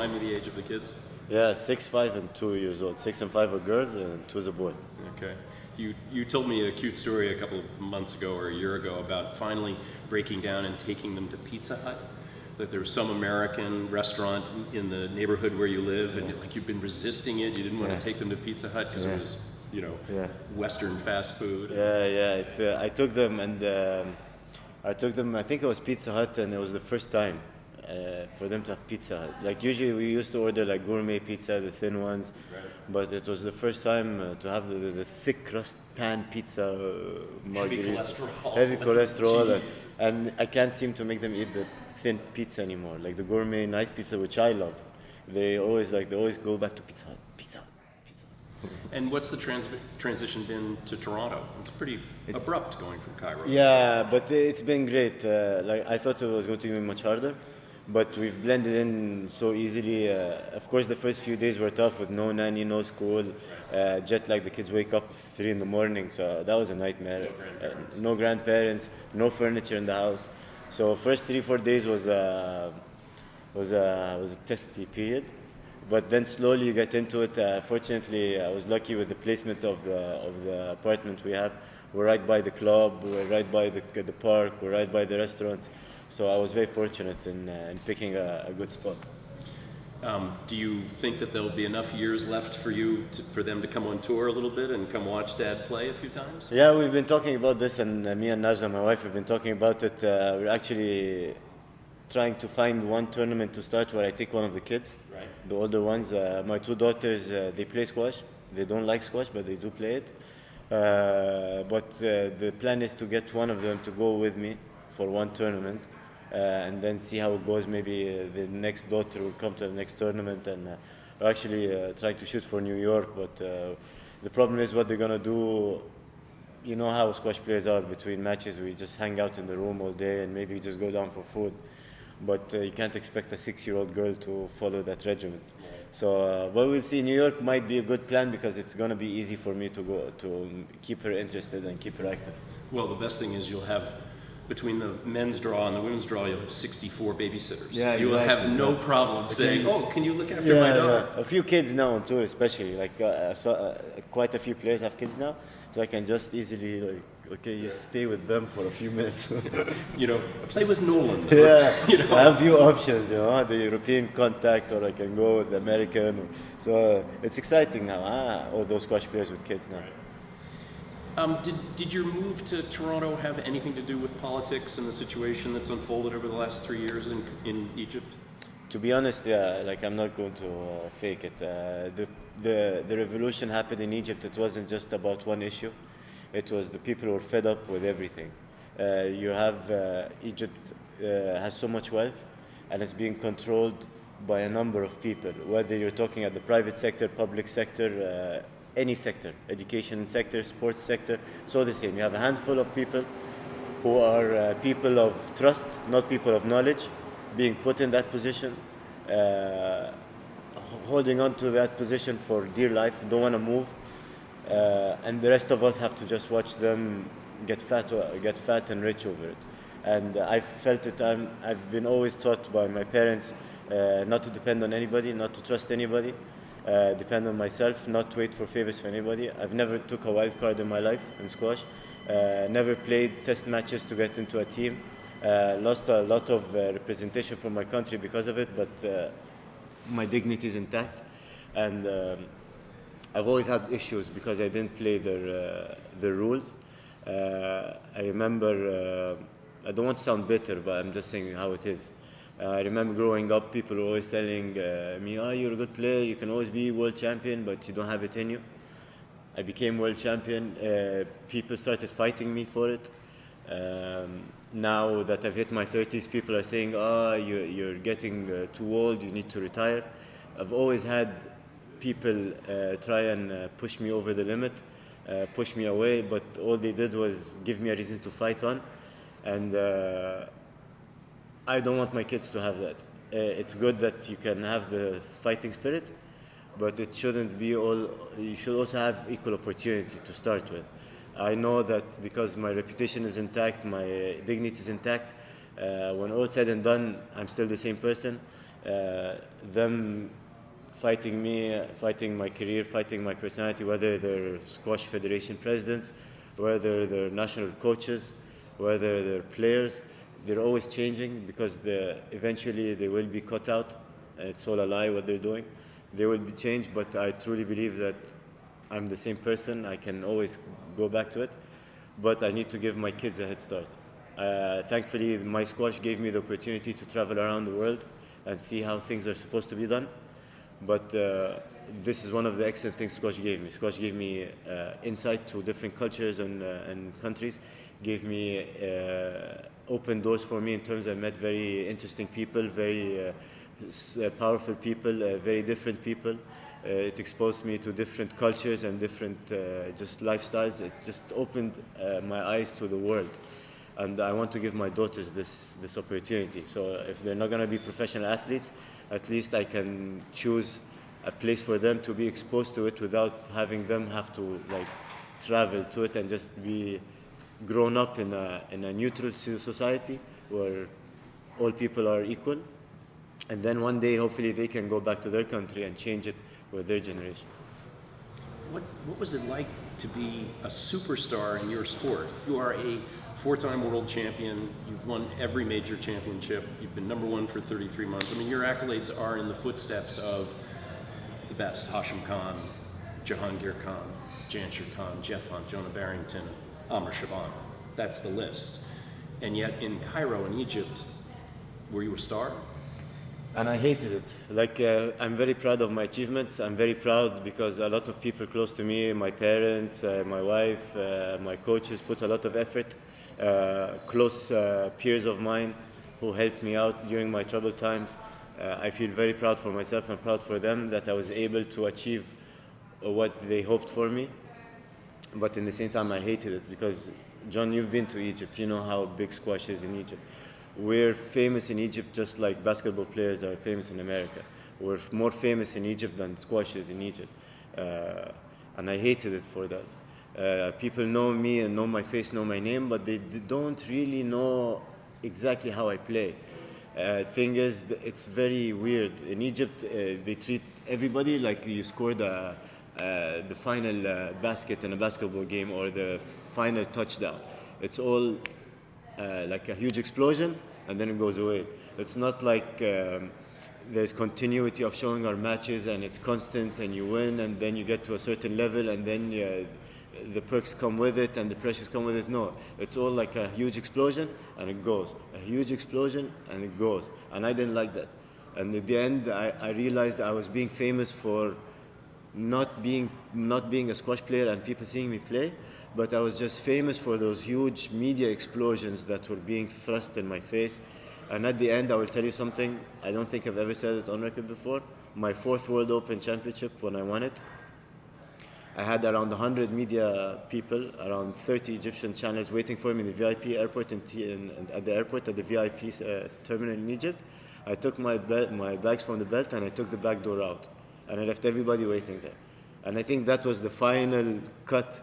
remind me the age of the kids? Yeah, 6, 5, and 2 years old. 6 and 5 are girls, and 2 is a boy. Okay. You told me a cute story a couple of months ago or a year ago about finally breaking down and taking them to Pizza Hut. That there was some American restaurant in the neighborhood where you live, and like you've been resisting it. You didn't want to take them to Pizza Hut because it was, Western fast food. I took them I think it was Pizza Hut, and it was the first time for them to have Pizza Hut. Like usually we used to order like gourmet pizza, the thin ones, but it was the first time to have the thick crust pan pizza, margherita. Heavy cholesterol, and I can't seem to make them eat the thin pizza anymore. Like the gourmet nice pizza, which I love, they always go back to Pizza Hut. And what's the transition been to Toronto? It's pretty abrupt going from Cairo. Yeah, but it's been great. Like I thought it was going to be much harder, but we've blended in so easily. Of course, the first few days were tough with no nanny, no school, jet lag. The kids wake up 3 in the morning, so that was a nightmare. No grandparents, no furniture in the house. So first 3-4 days was a testy period. But then slowly you get into it. Fortunately, I was lucky with the placement of the apartment we have. We're right by the club, we're right by the park, we're right by the restaurants. So I was very fortunate in picking a good spot. Do you think that there'll be enough years left for them to come on tour a little bit and come watch Dad play a few times? Yeah, we've been talking about this, and me and Najla, my wife, have been talking about it. We're actually trying to find one tournament to start where I take one of the kids. The older ones. My 2 daughters, they play squash. They don't like squash, but they do play it. But the plan is to get one of them to go with me for one tournament, and then see how it goes. Maybe the next daughter will come to the next tournament, and we're actually trying to shoot for New York. But the problem is what they're gonna do. You know how squash players are between matches. We just hang out in the room all day and maybe just go down for food. But you can't expect a 6-year-old girl to follow that regiment. So, but we'll see. New York might be a good plan because it's going to be easy for me to keep her interested and keep her active. Well, the best thing is you'll have, between the men's draw and the women's draw, you'll have 64 babysitters. Yeah, you will have no problem saying, "Oh, can you look after my dog?" Yeah. A few kids now on tour, especially like quite a few players have kids now, so I can just easily you stay with them for a few minutes. Play with Nolan. Yeah, I have few options, the European contact, or I can go with the American. So it's exciting now, all those squash players with kids now. Did your move to Toronto have anything to do with politics and the situation that's unfolded over the last 3 years in Egypt? To be honest, yeah, like I'm not going to fake it. The revolution happened in Egypt. It wasn't just about one issue. It was the people who were fed up with everything. You have Egypt has so much wealth, and it's being controlled by a number of people. Whether you're talking at the private sector, public sector, any sector, education sector, sports sector, so the same. You have a handful of people who are people of trust, not people of knowledge, being put in that position, holding on to that position for dear life, don't want to move. And the rest of us have to just watch them get fat and rich over it. And I felt it. I've been always taught by my parents not to depend on anybody, not to trust anybody, depend on myself, not wait for favors from anybody. I've never took a wild card in my life in squash, never played test matches to get into a team, lost a lot of representation from my country because of it, but my dignity is intact. And I've always had issues because I didn't play the rules. I remember, I don't want to sound bitter, but I'm just saying how it is. I remember growing up, people were always telling me, you're a good player, you can always be world champion, but you don't have it in you. I became world champion. People started fighting me for it. Now that I've hit my 30s, people are saying, you're getting too old, you need to retire. I've always had people try and push me over the limit, push me away, but all they did was give me a reason to fight on. And I don't want my kids to have that. It's good that you can have the fighting spirit, but it shouldn't be all. You should also have equal opportunity to start with. I know that because my reputation is intact, my dignity is intact. When all said and done, I'm still the same person. them fighting me, fighting my career, fighting my personality, whether they're squash federation presidents, whether they're national coaches, whether they're players. They're always changing because eventually they will be cut out. It's all a lie what they're doing. They will be changed, but I truly believe that I'm the same person. I can always go back to it, but I need to give my kids a head start. Thankfully, my squash gave me the opportunity to travel around the world and see how things are supposed to be done. But this is one of the excellent things squash gave me. Squash gave me insight to different cultures and countries, gave me open doors for me in terms I met very interesting people, very powerful people, very different people. It exposed me to different cultures and different just lifestyles. It just opened my eyes to the world. And I want to give my daughters this opportunity. So if they're not going to be professional athletes, at least I can choose a place for them to be exposed to it without having them have to like travel to it, and just be grown up in a neutral society where all people are equal. And then one day, hopefully, they can go back to their country and change it with their generation. What was it like to be a superstar in your sport? You are a four-time world champion. You've won every major championship. You've been number one for 33 months. I mean, your accolades are in the footsteps of the best: Hashim Khan, Jahangir Khan, Jansher Khan, Jeff Hunt, Jonah Barrington, Amr Shabana. That's the list. And yet in Cairo in Egypt, were you a star? And I hated it. Like, I'm very proud of my achievements. I'm very proud because a lot of people close to me, my parents, my wife, my coaches put a lot of effort. Close peers of mine who helped me out during my troubled times. I feel very proud for myself and proud for them that I was able to achieve what they hoped for me. But in the same time, I hated it because, John, you've been to Egypt. You know how big squash is in Egypt. We're famous in Egypt just like basketball players are famous in America. We're more famous in Egypt than squash is in Egypt. And I hated it for that. People know me and know my face, know my name, but they don't really know exactly how I play. Thing is, it's very weird. In Egypt, they treat everybody like you scored the final basket in a basketball game or the final touchdown. It's all like a huge explosion and then it goes away. It's not like there's continuity of showing our matches and it's constant and you win and then you get to a certain level and then the perks come with it and the pressures come with it. No, it's all like a huge explosion and it goes. A huge explosion and it goes. And I didn't like that. And at the end, I realized I was being famous for not being a squash player and people seeing me play, but I was just famous for those huge media explosions that were being thrust in my face. And at the end, I will tell you something, I don't think I've ever said it on record before. My fourth World Open Championship, when I won it, I had around 100 media people, around 30 Egyptian channels waiting for me in the VIP airport at the airport at the VIP terminal in Egypt. I took my bags from the belt and I took the back door out. And I left everybody waiting there. And I think that was the final cut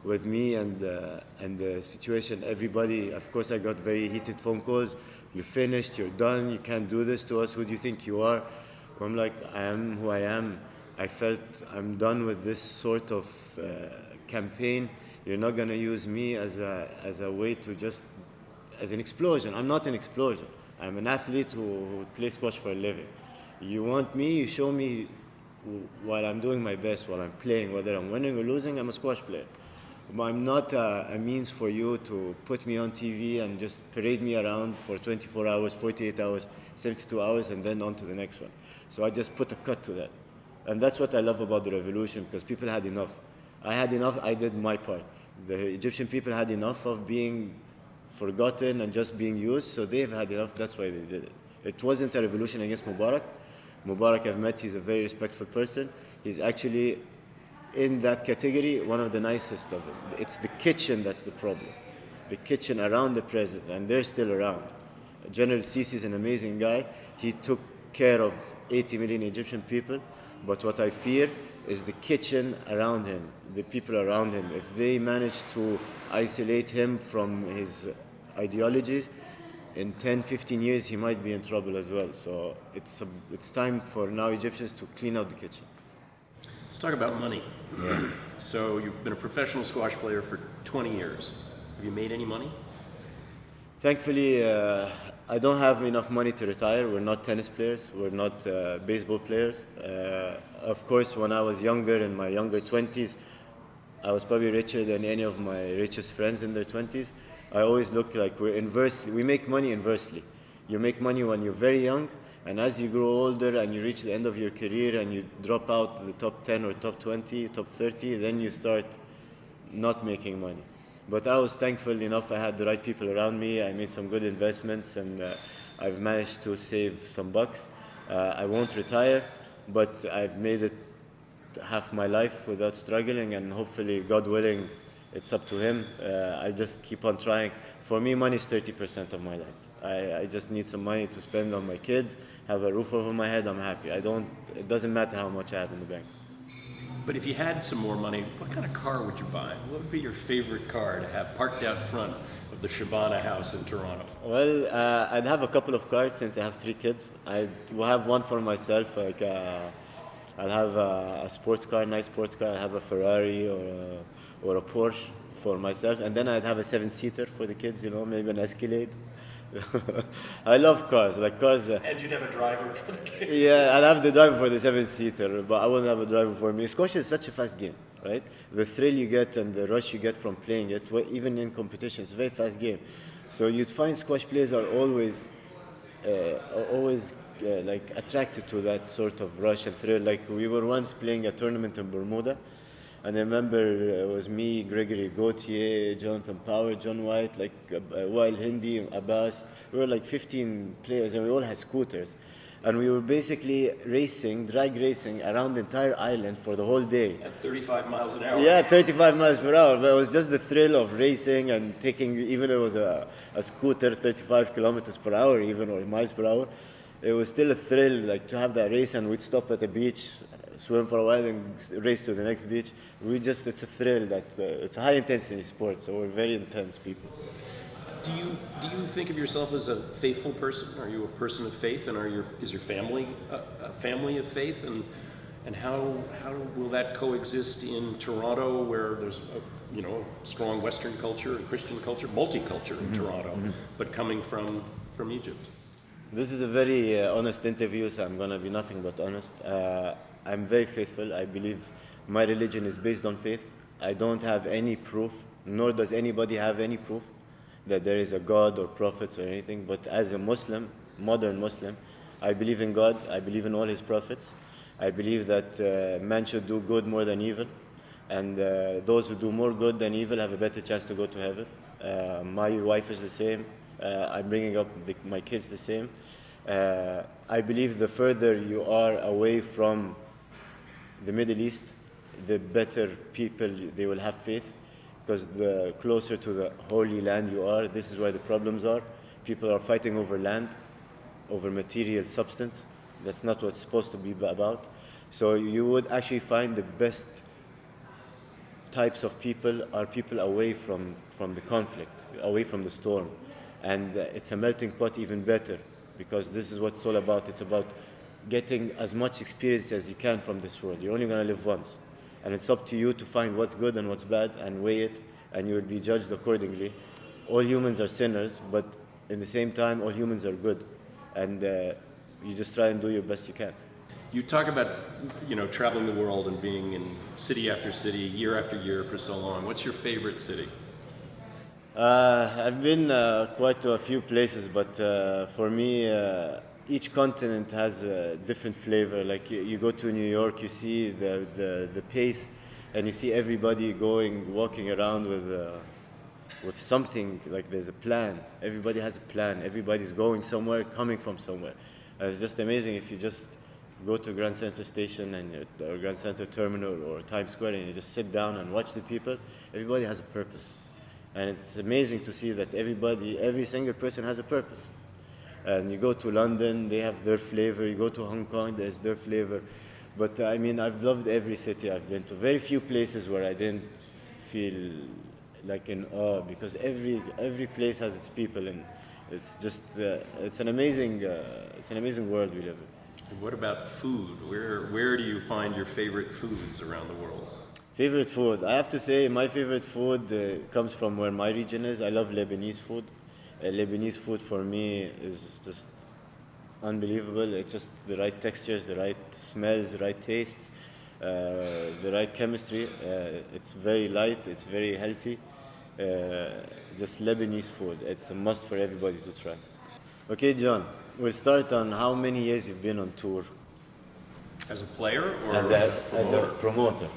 with me and the situation. Everybody, of course, I got very heated phone calls. You're finished, you're done, you can't do this to us, who do you think you are? I'm like, I am who I am. I felt I'm done with this sort of campaign. You're not gonna use me as a way to just, as an explosion. I'm not an explosion. I'm an athlete who plays squash for a living. You want me, you show me while I'm doing my best, while I'm playing, whether I'm winning or losing, I'm a squash player. But I'm not a means for you to put me on TV and just parade me around for 24 hours, 48 hours, 72 hours, and then on to the next one. So I just put a cut to that. And that's what I love about the revolution, because people had enough. I had enough, I did my part. The Egyptian people had enough of being forgotten and just being used, so they've had enough, that's why they did it. It wasn't a revolution against Mubarak. Mubarak I've met, he's a very respectful person. He's actually, in that category, one of the nicest of them. It's the kitchen that's the problem. The kitchen around the president, and they're still around. General Sisi is an amazing guy. He took care of 80 million Egyptian people, but what I fear is the kitchen around him, the people around him. If they manage to isolate him from his ideologies, in 10, 15 years, he might be in trouble as well. So it's time for now Egyptians to clean out the kitchen. Let's talk about money. So you've been a professional squash player for 20 years. Have you made any money? Thankfully, I don't have enough money to retire. We're not tennis players. We're not baseball players. Of course, when I was younger, in my younger 20s, I was probably richer than any of my richest friends in their 20s. I always look like we make money inversely. You make money when you're very young, and as you grow older and you reach the end of your career and you drop out the top 10 or top 20, top 30, then you start not making money. But I was thankful enough I had the right people around me. I made some good investments, and I've managed to save some bucks. I won't retire, but I've made it half my life without struggling, and hopefully, God willing, it's up to Him. I'll just keep on trying. For me, money is 30% of my life. I just need some money to spend on my kids, have a roof over my head, I'm happy. It doesn't matter how much I have in the bank. But if you had some more money, what kind of car would you buy? What would be your favorite car to have parked out front of the Shabana house in Toronto? Well, I'd have a couple of cars since I have 3 kids. I will have one for myself. I'll have a sports car, nice sports car. I'll have a Ferrari or a Porsche for myself, and then I'd have a 7-seater for the kids. Maybe an Escalade. I love cars, like cars. And you'd have a driver for the kids. Yeah, I'll have the driver for the 7-seater, but I wouldn't have a driver for me. Squash is such a fast game, right? The thrill you get and the rush you get from playing it, even in competition, it's a very fast game. So you'd find squash players are always like attracted to that sort of rush and thrill. Like we were once playing a tournament in Bermuda, and I remember it was me, Gregory Gauthier, Jonathan Power, John White, like Wael Hindi, Abbas. We were like 15 players, and we all had scooters. And we were basically drag racing around the entire island for the whole day. At 35 miles an hour. Yeah, 35 miles per hour. But it was just the thrill of racing and taking, even if it was a scooter, 35 kilometers per hour, even, or miles per hour. It was still a thrill, like to have that race, and we'd stop at a beach, swim for a while, and race to the next beach. It's a thrill. It's a high intensity sport, so we're very intense people. Do you think of yourself as a faithful person? Are you a person of faith, and is your family a family of faith? And how will that coexist in Toronto, where there's a strong Western culture, and Christian culture, multicultural in Toronto, but coming from Egypt? This is a very honest interview, so I'm going to be nothing but honest. I'm very faithful. I believe my religion is based on faith. I don't have any proof, nor does anybody have any proof that there is a God or prophets or anything. But as a Muslim, modern Muslim, I believe in God. I believe in all His prophets. I believe that man should do good more than evil. And those who do more good than evil have a better chance to go to heaven. My wife is the same. I'm bringing up my kids the same. I believe the further you are away from the Middle East, the better people they will have faith, because the closer to the Holy Land you are, this is where the problems are. People are fighting over land, over material substance. That's not what it's supposed to be about. So you would actually find the best types of people are people away from the conflict, away from the storm. And it's a melting pot even better, because this is what it's all about. It's about getting as much experience as you can from this world. You're only going to live once. And it's up to you to find what's good and what's bad and weigh it, and you will be judged accordingly. All humans are sinners, but in the same time, all humans are good. And you just try and do your best you can. You talk about, traveling the world and being in city after city, year after year for so long. What's your favorite city? I've been quite to a few places, but for me, each continent has a different flavor. Like you go to New York, you see the pace, and you see everybody walking around with something, like there's a plan. Everybody has a plan. Everybody's going somewhere, coming from somewhere. And it's just amazing if you just go to Grand Central Station or Grand Central Terminal or Times Square, and you just sit down and watch the people. Everybody has a purpose. And it's amazing to see that every single person has a purpose. And you go to London, they have their flavor. You go to Hong Kong, there's their flavor. But I've loved every city I've been to. Very few places where I didn't feel like in awe, because every place has its people. And It's just it's an amazing world we live in. And what about food? Where do you find your favorite foods around the world? Favorite food? I have to say my favorite food comes from where my region is. I love Lebanese food. Lebanese food for me is just unbelievable. It's just the right textures, the right smells, the right tastes, the right chemistry. It's very light, it's very healthy. Just Lebanese food. It's a must for everybody to try. Okay, John, we'll start on how many years you've been on tour As a player or as a promoter.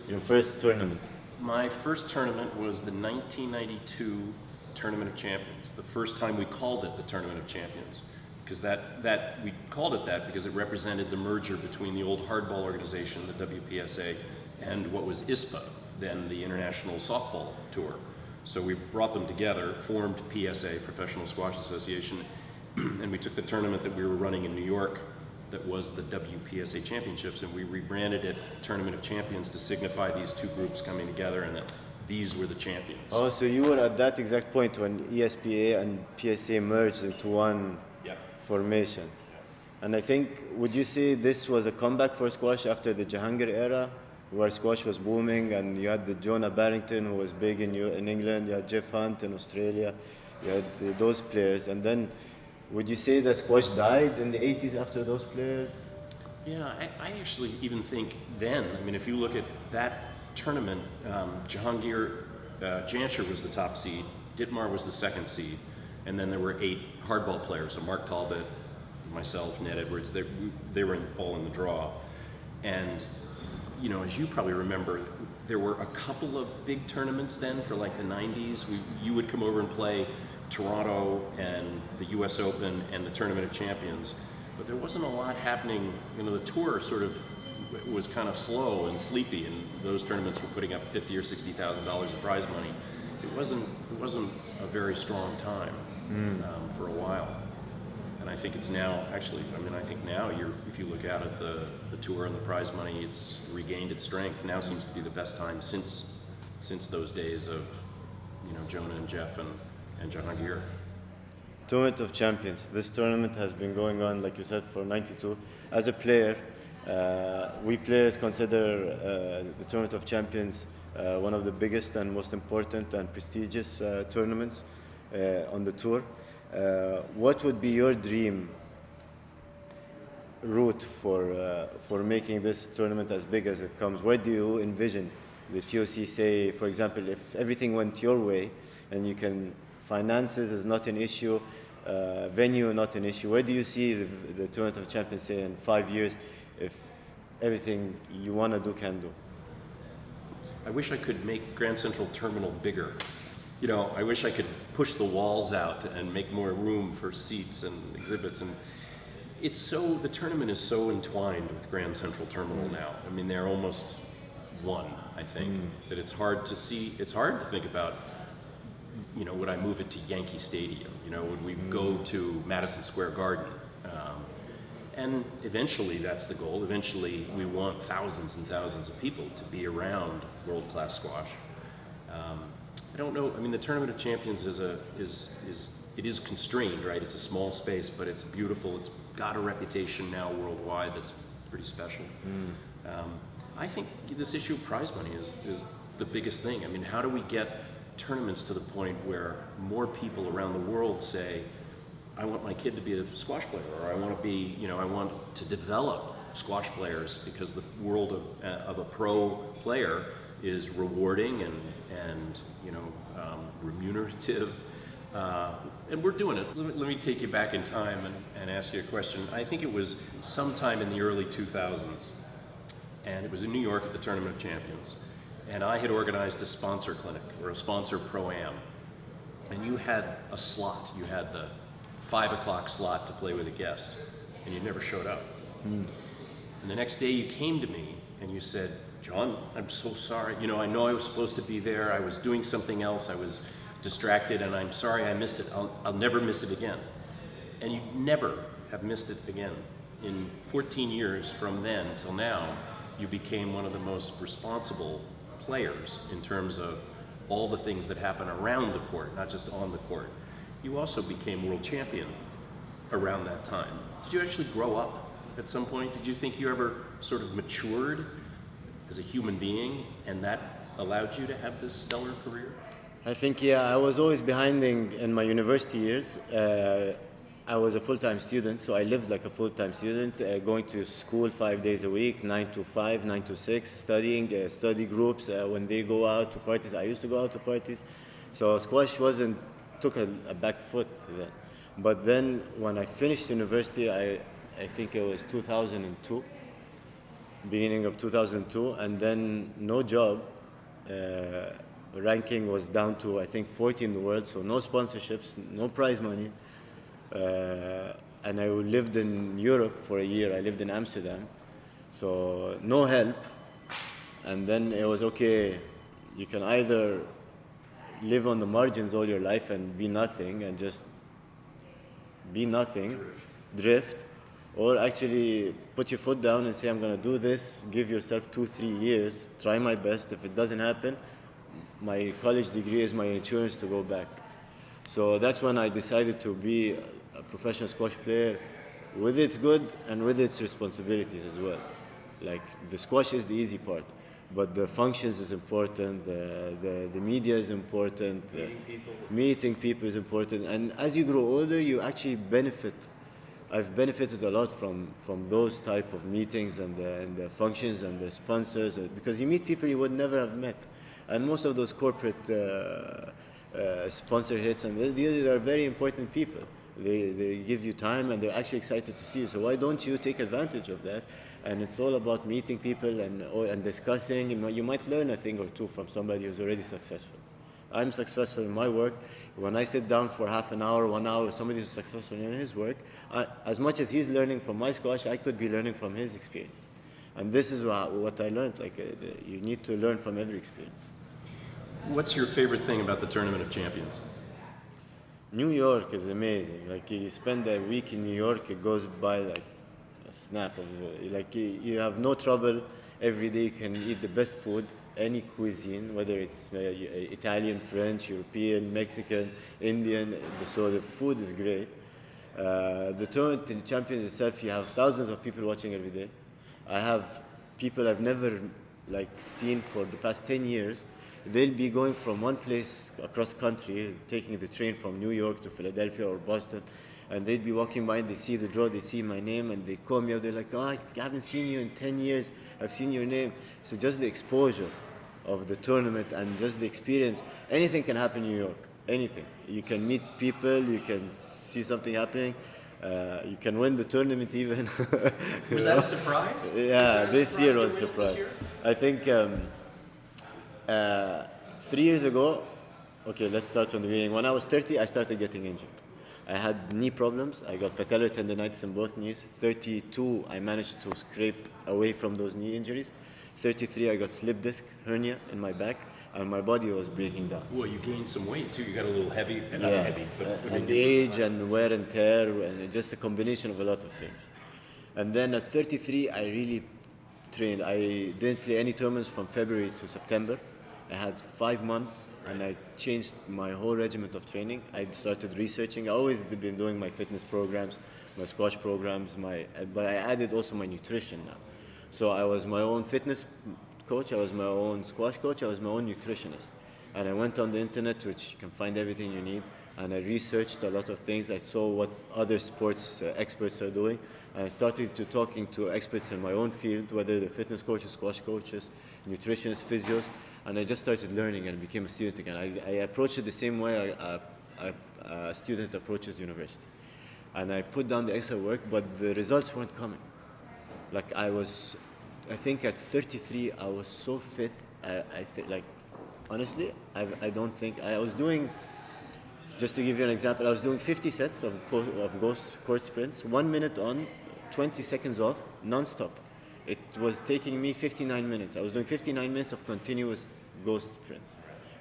Your first tournament. My first tournament was the 1992 Tournament of Champions. The first time we called it the Tournament of Champions, because that we called it that because it represented the merger between the old hardball organization, the WPSA, and what was ISPA, then the International Softball Tour. So we brought them together, formed PSA, Professional Squash Association, and we took the tournament that we were running in New York that was the WPSA Championships, and we rebranded it Tournament of Champions to signify these two groups coming together and that these were the champions. Oh, so you were at that exact point when ESPA and PSA merged into one formation. And I think, would you say this was a comeback for squash after the Jahangir era, where squash was booming, and you had the Jonah Barrington, who was big in England, you had Jeff Hunt in Australia, you had those players, and then would you say that squash died in the 80s after those players? Yeah, I actually even think then, I mean, if you look at that tournament, Jahangir Jansher was the top seed, Dittmar was the second seed, and then there were 8 hardball players, so Mark Talbot, myself, Ned Edwards, they were all in the draw. And, you know, as you probably remember, there were a couple of big tournaments then for like the 90s. You would come over and play Toronto and the US Open and the Tournament of Champions, but there wasn't a lot happening. You know, the tour sort of was kind of slow and sleepy, and those tournaments were putting up $50,000 or $60,000 in prize money. It wasn't a very strong time for a while. And I think it's now, actually, I mean, I think now if you look out at the tour and the prize money, it's regained its strength. Now seems to be the best time since those days of, you know, Jonah and Jeff and Jahangir. Tournament of Champions. This tournament has been going on, like you said, for 92. As a player, we players consider the Tournament of Champions one of the biggest and most important and prestigious tournaments on the tour. What would be your dream route for making this tournament as big as it comes? Where do you envision the ToC, say, for example, if everything went your way and you can, finances is not an issue, venue not an issue, where do you see the Tournament of Champions, say, in 5 years, if everything you want to do can do? I wish I could make Grand Central Terminal bigger. You know, I wish I could push the walls out and make more room for seats and exhibits. And it's so, the tournament is so entwined with Grand Central Terminal now. I mean, they're almost one, I think, that it's hard to see, it's hard to think about, you know, would I move it to Yankee Stadium? You know, would we go to Madison Square Garden? And eventually that's the goal. Eventually we want thousands and thousands of people to be around world-class squash. I don't know, I mean, the Tournament of Champions is constrained, right? It's a small space, but it's beautiful. It's got a reputation now worldwide that's pretty special. I think this issue of prize money is the biggest thing. I mean, how do we get tournaments to the point where more people around the world say, I want my kid to be a squash player, or I want to be, you know, I want to develop squash players because the world of a pro player is rewarding and you know, remunerative. And we're doing it. Let me take you back in time and ask you a question. I think it was sometime in the early 2000s, and it was in New York at the Tournament of Champions. And I had organized a sponsor clinic, or a sponsor pro-am. And you had a slot. You had the 5 o'clock slot to play with a guest, and you never showed up. And the next day you came to me and you said, John, I'm so sorry. You know I was supposed to be there. I was doing something else. I was distracted, and I'm sorry I missed it. I'll never miss it again. And you never have missed it again. In 14 years from then till now, you became one of the most responsible players in terms of all the things that happen around the court, not just on the court. you also became world champion around that time. Did you actually grow up at some point? Did you think you ever sort of matured as a human being and that allowed you to have this stellar career? I think, yeah, I was always behinding in my university years. I was a full-time student, so I lived like a full-time student, going to school 5 days a week, 9 to 5, 9 to 6, studying, study groups. When they go out to parties, I used to go out to parties. So squash took a back foot then. But then when I finished university, I think it was 2002, beginning of 2002, and then no job. Ranking was down to, I think, 40 in the world, so no sponsorships, no prize money. And I lived in Europe for a year. I lived in Amsterdam, so no help. And then it was okay, you can either live on the margins all your life and be nothing and just be nothing, drift, or actually put your foot down and say, I'm going to do this, give yourself 2-3 years, try my best. If it doesn't happen, my college degree is my insurance to go back. So that's when I decided to be a professional squash player, with its good and with its responsibilities as well. Like, the squash is the easy part, but the functions is important, the media is important, meeting people is important, and as you grow older, you actually benefit. I've benefited a lot from those type of meetings and the functions and the sponsors, because you meet people you would never have met. And most of those corporate sponsor hits, and these are very important people. They give you time and they're actually excited to see you. So why don't you take advantage of that? And it's all about meeting people and discussing. You might learn a thing or two from somebody who's already successful. I'm successful in my work. When I sit down for half an hour, 1 hour, somebody who's successful in his work, as much as he's learning from my squash, I could be learning from his experience. And this is what I learned. Like, you need to learn from every experience. What's your favorite thing about the Tournament of Champions? New York is amazing. Like, you spend a week in New York, it goes by like a snap of, like, you have no trouble. Every day you can eat the best food, any cuisine, whether it's Italian, French, European, Mexican, Indian. So the food is great. The Tournament of Champions itself, you have thousands of people watching every day. I have people I've never seen for the past 10 years. They'll be going from one place across country, taking the train from New York to Philadelphia or Boston, and they'd be walking by and they see the draw, they see my name, and they call me up. They're like, oh, I haven't seen you in 10 years. I've seen your name. So just the exposure of the tournament and just the experience, anything can happen in New York, anything. You can meet people, you can see something happening. You can win the tournament even. Was that a surprise? Yeah, this year was a surprise. I think 3 years ago, okay, let's start from the beginning. When I was 30, I started getting injured. I had knee problems. I got patellar tendonitis in both knees. 32, I managed to scrape away from those knee injuries. 33, I got slip disc hernia in my back, and my body was breaking down. Well, you gained some weight too. You got a little heavy, not heavy, but and the age and wear and tear, and just a combination of a lot of things. And then at 33, I really trained. I didn't play any tournaments from February to September. I had 5 months, and I changed my whole regiment of training. I started researching. I always been doing my fitness programs, my squash programs, but I added also my nutrition now. So I was my own fitness coach, I was my own squash coach, I was my own nutritionist. And I went on the internet, which you can find everything you need, and I researched a lot of things. I saw what other sports experts are doing, and I started talking to experts in my own field, whether they're fitness coaches, squash coaches, nutritionists, physios, and I just started learning and became a student again. I approached it the same way a student approaches university. And I put down the extra work, but the results weren't coming. Like, I think at 33, I was so fit. Honestly, I don't think, I was doing, just to give you an example, I was doing 50 sets of ghost court sprints, 1 minute on, 20 seconds off, non-stop. It was taking me 59 minutes. I was doing 59 minutes of continuous ghost sprints,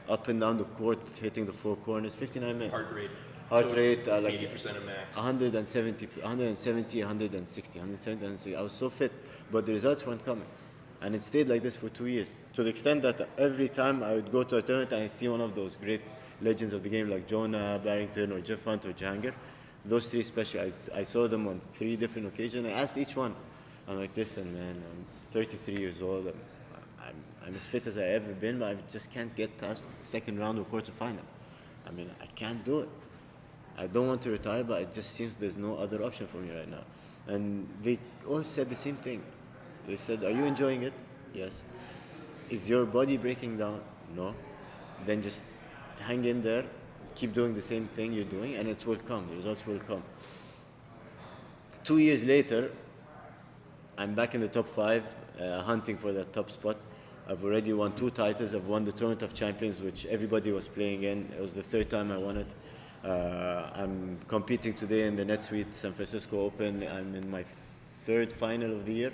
up and down the court, hitting the four corners, 59 minutes. Heart rate, like 80% of max. 170, 160. I was so fit, but the results weren't coming. And it stayed like this for 2 years. To the extent that every time I would go to a tournament, I'd see one of those great legends of the game like Jonah, Barrington, or Jeff Hunt, or Jahangir. Those three especially, I saw them on 3 different occasions. I asked each one, I'm like, listen, man, I'm 33 years old. I'm as fit as I've ever been, but I just can't get past the second round or quarterfinal. I mean, I can't do it. I don't want to retire, but it just seems there's no other option for me right now. And they all said the same thing. They said, are you enjoying it? Yes. Is your body breaking down? No. Then just hang in there, keep doing the same thing you're doing, and it will come. The results will come. 2 years later, I'm back in the top 5, hunting for that top spot. I've already won 2 titles. I've won the Tournament of Champions, which everybody was playing in. It was the 3rd time I won it. I'm competing today in the NetSuite San Francisco Open. I'm in my 3rd final of the year.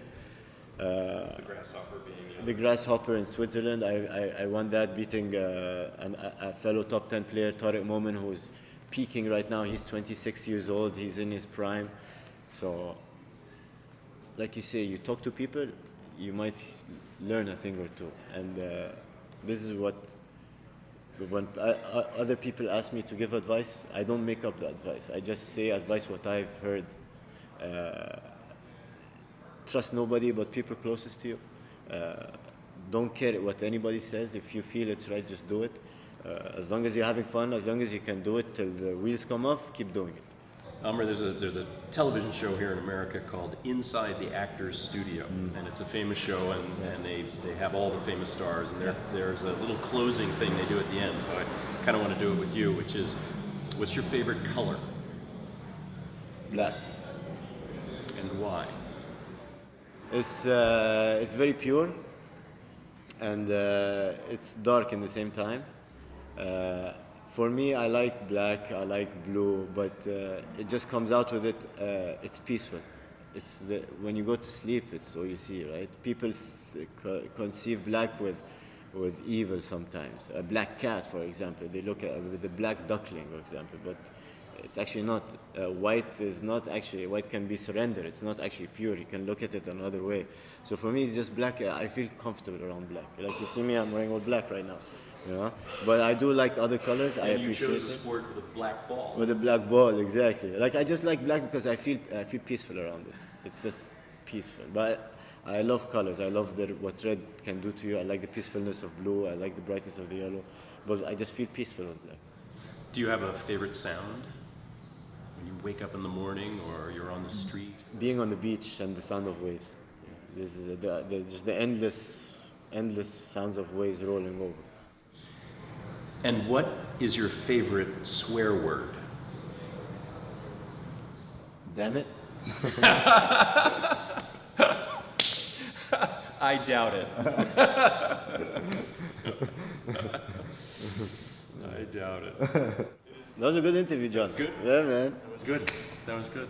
The grasshopper being The grasshopper in Switzerland. I won that, beating a fellow top 10 player, Tariq Momin, who's peaking right now. He's 26 years old. He's in his prime. So, like you say, you talk to people, you might learn a thing or two. And this is what, when other people ask me to give advice, I don't make up the advice. I just say advice what I've heard. Trust nobody but people closest to you. Don't care what anybody says. If you feel it's right, just do it. As long as you're having fun, as long as you can do it till the wheels come off, keep doing it. Amr, there's a television show here in America called Inside the Actors Studio, and it's a famous show, and they have all the famous stars, and there's a little closing thing they do at the end, so I kind of want to do it with you, which is, what's your favorite color? Black. And why? It's very pure, and it's dark in the same time. For me, I like black, I like blue, but it just comes out with it. It's peaceful. When you go to sleep, it's all you see, right? People conceive black with evil sometimes. A black cat, for example, they look at with a black duckling, for example, but it's actually not. White is not actually. White can be surrender. It's not actually pure. You can look at it another way. So for me, it's just black. I feel comfortable around black. Like you see me, I'm wearing all black right now. You know, but I do like other colors. I appreciate you chose a sport with a black ball. With a black ball, exactly. Like I just like black because I feel peaceful around it. It's just peaceful. But I love colors. I love what red can do to you. I like the peacefulness of blue. I like the brightness of the yellow. But I just feel peaceful with black. Do you have a favorite sound when you wake up in the morning or you're on the street? Being on the beach and the sound of waves. This is just the endless sounds of waves rolling over. And what is your favorite swear word? Damn it. I doubt it. I doubt it. That was a good interview, John. That was good. Yeah, man. That was good. That was good.